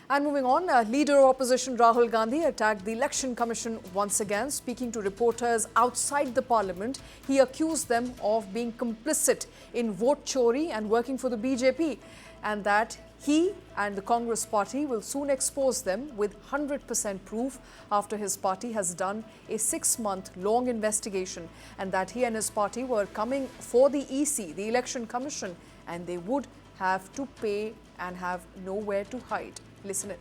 And moving on, Leader of Opposition Rahul Gandhi attacked the Election Commission once again. Speaking to reporters outside the parliament, he accused them of being complicit in vote chori and working for the BJP, and that he and the Congress party will soon expose them with 100% proof after his party has done a 6-month-long investigation, and that he and his party were coming for the EC, the Election Commission, and they would have to pay and have nowhere to hide. Listen in.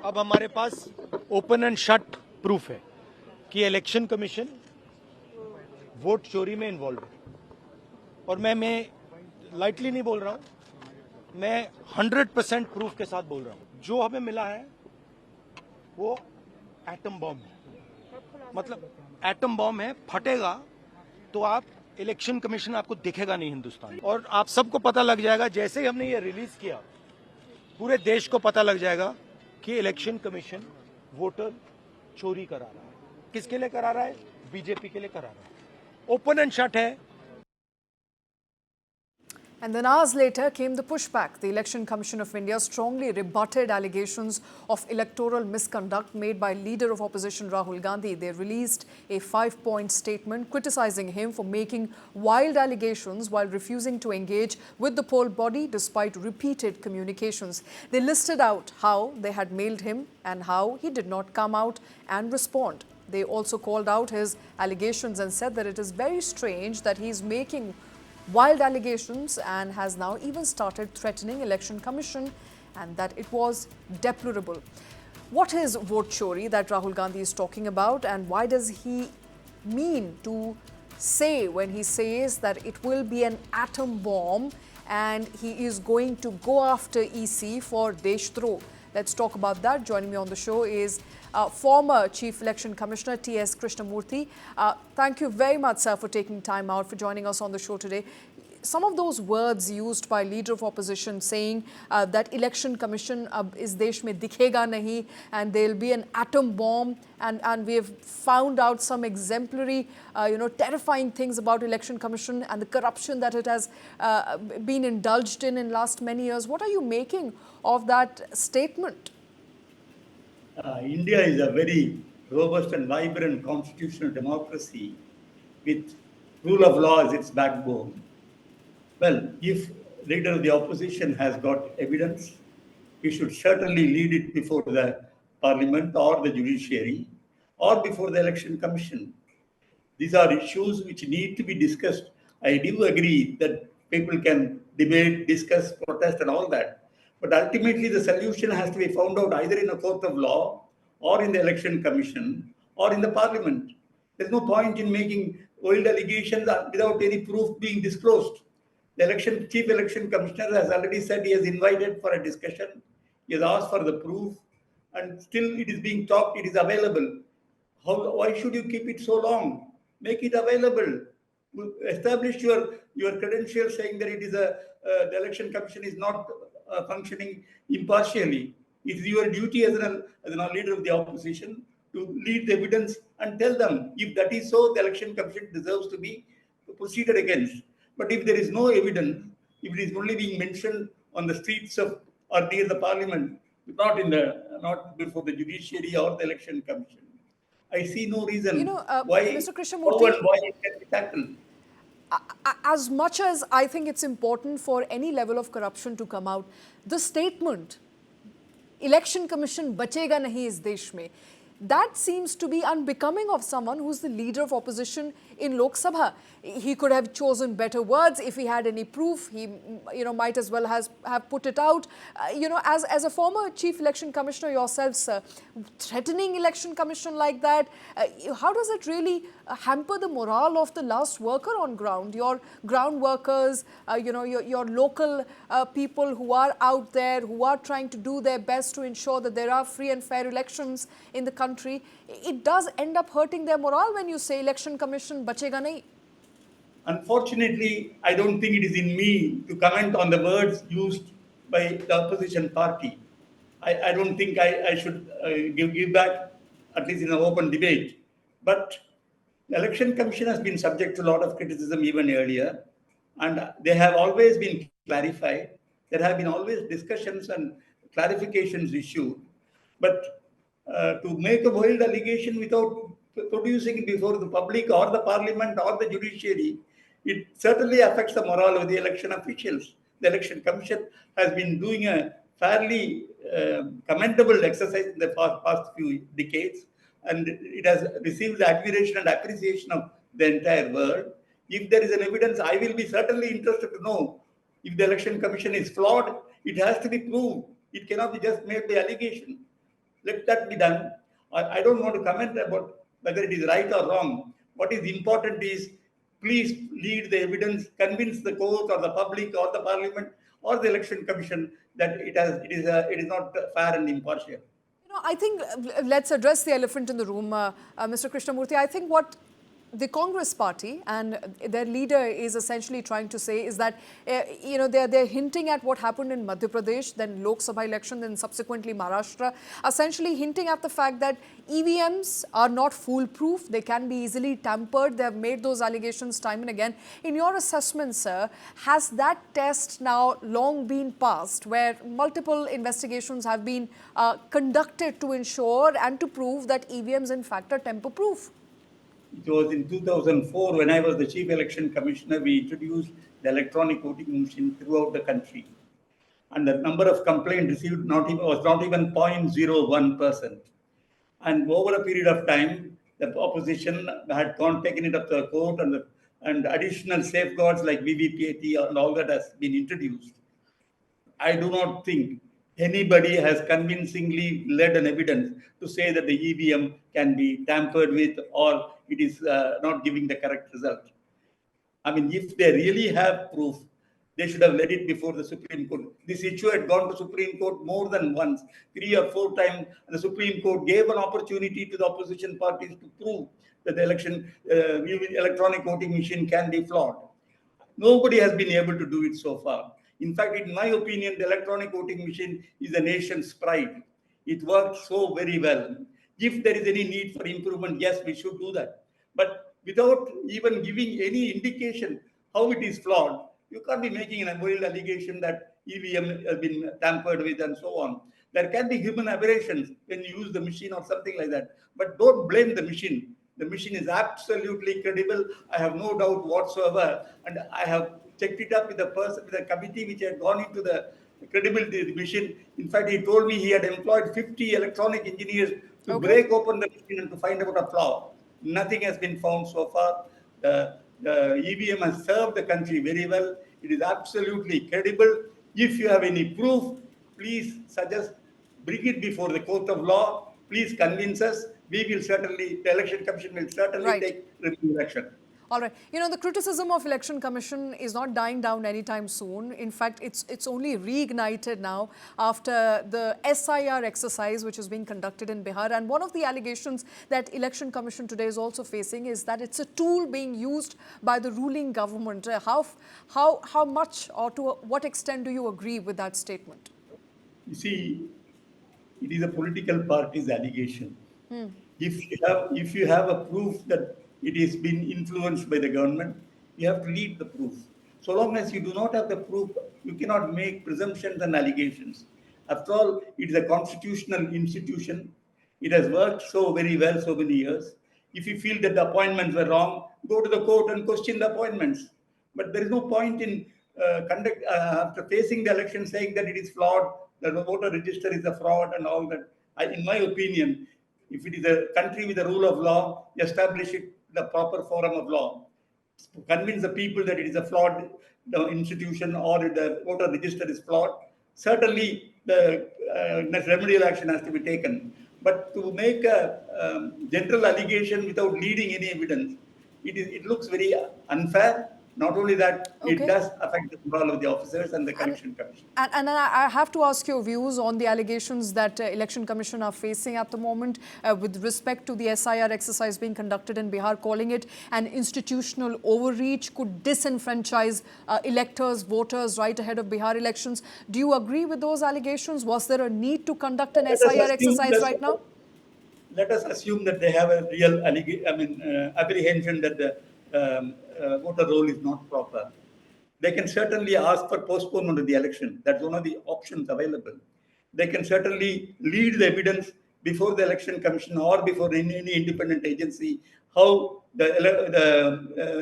अब हमारे पास open and shut proof है कि election commission vote चोरी में involve है और मैं lightly नहीं बोल रहा हूं, मैं 100% प्रूफ के साथ बोल रहा हूं। जो हमें मिला है वो एटम बॉम्ब है, मतलब एटम बॉम्ब है, फटेगा तो आप इलेक्शन कमीशन आपको दिखेगा नहीं हिंदुस्तान, और आप सबको पता लग जाएगा जैसे ही हमने ये रिलीज किया, पूरे देश को पता लग जाएगा कि इलेक्शन कमीशन वोटर चोरी करा रहा है। किसके लिए करा रहा है? बीजेपी के लिए करा रहा है। ओपन एंड शट है। And then hours later came the pushback. The Election Commission of India strongly rebutted allegations of electoral misconduct made by Leader of Opposition Rahul Gandhi. They released a 5-point statement criticizing him for making wild allegations while refusing to engage with the poll body despite repeated communications. They listed out how they had mailed him and how he did not come out and respond. They also called out his allegations and said that it is very strange that he is making wild allegations and has now even started threatening Election Commission, and that it was deplorable. What is vote chori that Rahul Gandhi is talking about, and why does he mean to say when he says that it will be an atom bomb and he is going to go after EC for Deshdroh? Let's talk about that. Joining me on the show is former Chief Election Commissioner T.S. Krishnamurthy. Thank you very much, sir, for taking time out for joining us on the show today. Some of those words used by Leader of Opposition saying that Election Commission is desh mein dikhega nahi and there will be an atom bomb, and we have found out some exemplary, terrifying things about Election Commission and the corruption that it has been indulged in last many years. What are you making of that statement? India is a very robust and vibrant constitutional democracy with rule of law as its backbone. Well, if leader of the opposition has got evidence, he should certainly lead it before the parliament or the judiciary or before the election commission. These are issues which need to be discussed. I do agree that people can debate, discuss, protest and all that. But ultimately the solution has to be found out either in a court of law or in the election commission or in the parliament. There's no point in making wild allegations without any proof being disclosed. The chief election commissioner has already said he has invited for a discussion. He has asked for the proof, and still it is being talked, it is available. Why should you keep it so long? Make it available. Establish your credentials saying that it is the election commission is not functioning impartially. It is your duty as a leader of the opposition to lead the evidence and tell them if that is so, the election commission deserves to be proceeded against. But if there is no evidence, if it is only being mentioned on the streets of or near the parliament, not before the judiciary or the election commission, I see no reason why Mr. Krishnamurthy, why it can be tackled. As much as I think it's important for any level of corruption to come out, the statement, Election Commission bachega nahi is desh mein, that seems to be unbecoming of someone who's the leader of opposition in Lok Sabha. He could have chosen better words. If he had any proof, he might as well have put it out. As a former chief election commissioner yourself, sir, threatening election commission like that, how does it really hamper the morale of the last worker on ground? Your ground workers, your local people who are out there, who are trying to do their best to ensure that there are free and fair elections in the country. It does end up hurting their morale when you say election commission bachega nahi. Unfortunately, I don't think it is in me to comment on the words used by the opposition party. I don't think I should give back, at least in an open debate. But the Election Commission has been subject to a lot of criticism even earlier, and they have always been clarified. There have been always discussions and clarifications issued. But to make a wild allegation without producing it before the public or the parliament or the judiciary, it certainly affects the morale of the election officials. The election commission has been doing a fairly commendable exercise in the past few decades, and it has received the admiration and appreciation of the entire world. If there is an evidence, I will be certainly interested to know if the election commission is flawed. It has to be proved. It cannot be just made by allegation. Let that be done. I don't want to comment about whether it is right or wrong. What is important is please lead the evidence, convince the court or the public or the parliament or the election commission that it is not fair and impartial. I think let's address the elephant in the room, Mr. Krishnamurthy. I think what the Congress party and their leader is essentially trying to say is that, they're hinting at what happened in Madhya Pradesh, then Lok Sabha election, then subsequently Maharashtra, essentially hinting at the fact that EVMs are not foolproof. They can be easily tampered. They have made those allegations time and again. In your assessment, sir, has that test now long been passed where multiple investigations have been conducted to ensure and to prove that EVMs in fact are tamper-proof? It was in 2004 when I was the Chief Election Commissioner, we introduced the electronic voting machine throughout the country. And the number of complaints received was not even 0.01%. And over a period of time, the opposition had taken it up to the court, and additional safeguards like VVPAT and all that has been introduced. I do not think anybody has convincingly led an evidence to say that the EVM can be tampered with or it is not giving the correct result. I mean, if they really have proof, they should have led it before the Supreme Court. This issue had gone to Supreme Court more than once, 3 or 4 times, and the Supreme Court gave an opportunity to the opposition parties to prove that the electronic voting machine can be flawed. Nobody has been able to do it so far. In fact, in my opinion, the electronic voting machine is the nation's pride. It works so very well. If there is any need for improvement, yes, we should do that. But without even giving any indication how it is flawed, you can't be making an wild allegation that EVM has been tampered with and so on. There can be human aberrations when you use the machine or something like that. But don't blame the machine. The machine is absolutely credible. I have no doubt whatsoever. And I have checked it up with the committee which had gone into the credibility of the machine. In fact, he told me he had employed 50 electronic engineers to break open the machine and to find out a flaw. Nothing has been found so far. The EVM has served the country very well. It is absolutely credible. If you have any proof, please bring it before the court of law. Please convince us. We will certainly, the election commission will certainly take review action. All right. The criticism of Election Commission is not dying down anytime soon. In fact, it's only reignited now after the SIR exercise which is being conducted in Bihar. And one of the allegations that Election Commission today is also facing is that it's a tool being used by the ruling government. How much or to what extent do you agree with that statement? You see, it is a political party's allegation. If you have a proof that it is been influenced by the government, you have to lead the proof. So long as you do not have the proof, you cannot make presumptions and allegations. After all, it is a constitutional institution. It has worked so very well so many years. If you feel that the appointments were wrong, go to the court and question the appointments. But there is no point in after facing the election saying that it is flawed, that the voter register is a fraud and all that. In my opinion, if it is a country with a rule of law, establish it in the proper forum of law. Convince the people that it is a flawed institution or the voter register is flawed. Certainly, the remedial action has to be taken. But to make a general allegation without leading any evidence, it looks very unfair. Not only that, it does affect the morale of the officers and the election commission. And I have to ask your views on the allegations that election commission are facing at the moment with respect to the SIR exercise being conducted in Bihar, calling it an institutional overreach, could disenfranchise electors, voters right ahead of Bihar elections. Do you agree with those allegations? Was there a need to conduct an SIR exercise right now? Let us assume that they have a real apprehension that the voter roll is not proper. They can certainly ask for postponement of the election. That's one of the options available. they can certainly lead the evidence before the election commission or before any independent agency how the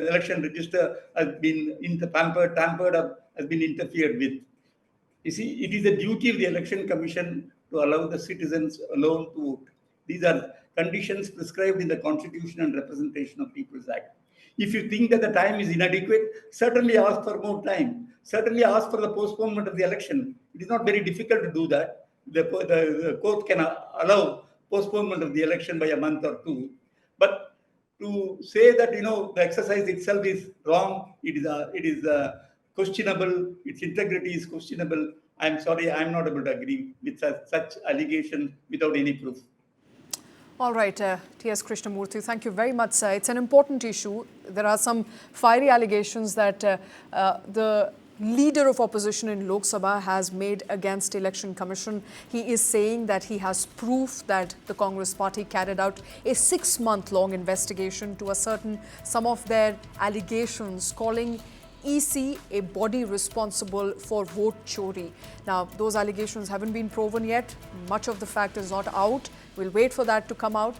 election register has been tampered or has been interfered with. You see, it is the duty of the election commission to allow the citizens alone to vote. These are conditions prescribed in the Constitution and Representation of People's Act. If you think that the time is inadequate, certainly ask for more time. Certainly ask for the postponement of the election. It is not very difficult to do that. The court can allow postponement of the election by a month or two. But to say that the exercise itself is wrong, it is questionable, its integrity is questionable. I'm sorry, I'm not able to agree with such allegation without any proof. All right, T.S. Krishnamurthy, thank you very much, sir. It's an important issue. There are some fiery allegations that the leader of opposition in Lok Sabha has made against Election Commission. He is saying that he has proof that the Congress party carried out a 6-month-long investigation to ascertain some of their allegations, calling EC a body responsible for vote chori. Now, those allegations haven't been proven yet. Much of the fact is not out. We'll wait for that to come out.